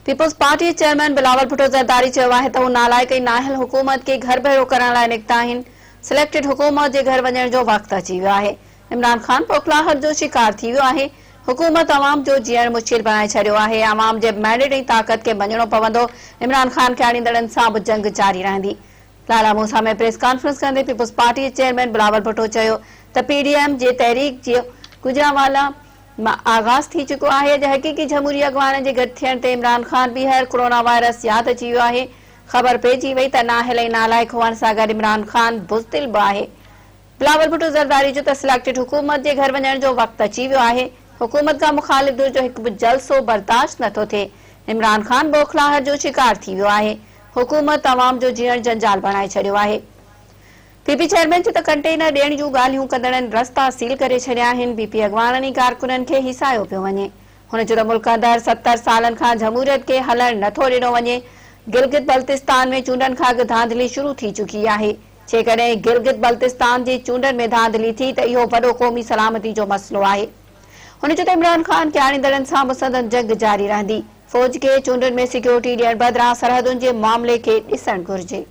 Peoples party chairman Bilawal Bhutto Zardari चयो आहे त हू नालाइक नाहिल हुकूमत खे घर भेरो करण लाइ निकिता आहिनि। सिलेक्टेड हुकूमत जे घर वञण जो वक़्तु अची वियो आहे। इमरान खान पोखलाहट जो शिकार थी वियो आहे। हुकूमत अवाम जो जीअण मुश्किल बनाए छॾियो आहे। अवाम जे मैंडेट ऐं ताक़त खे मञणो पवंदो। इमरान खान खे आणींदड़नि सां बि जंग जारी रहंदी। लाला मूसा में प्रेस कॉन्फ्रेंस कंदे peoples party chairman Bilawal Bhutto चयो त पीडीएम जे तहरीक जो गुजरांवाला आगाज़ थी चुको आहे। हक़ीक़ी जमहूरी अॻवान जे गॾु थियण ते इमरान खान बीहर कोरोना वायरस यादि अची वियो आहे। ख़बर पइजी वई त नाहिल ऐं नालाइक हुअण सां गॾु इमरान खान बुज़दिल बि आहे। बिलावल भुट्टो ज़रदारी जो त सिलेक्टेड हुकूमत जे घर वञण जो वक़्तु अची वियो आहे। हुकूमत खां मुख़ालिफ जो हिकु बि जलसो बर्दाश्त नथो थिए। इमरान खान बौखलाहट जो शिकार थी वियो आहे। हुकूमत अवाम जो जीअण जंजाल बणाए छॾियो आहे। पीपी चेयरमैन जो त कंटेनर ॾियण जूं ॻाल्हियूं कंदड़नि रस्ता सील करे छॾिया आहिनि। बीपी अॻवाननि कारकुननि खे हिसायो पियो वञे। हुन जो त मुल्क अंदरि 70 सालनि खां जमहूरियत खे हलण नथो ॾिनो वञे। गिलगित बल्तिस्तान में चूंडनि खां अॻु धांधली शुरू थी चुकी आहे। जेकॾहिं गिलगित बल्तिस्तान जी चूंडनि में धांधली थी त इहो वॾो क़ौमी सलामती जो मसइलो आहे। हुन जो त इमरान खान खे आणींदड़नि सां बि संदन जंग जारी रहंदी। फ़ौज खे चूंडनि में सिक्योरिटी ॾियण बदिरां सरहदुनि जे मामले खे ॾिसणु घुर्जे।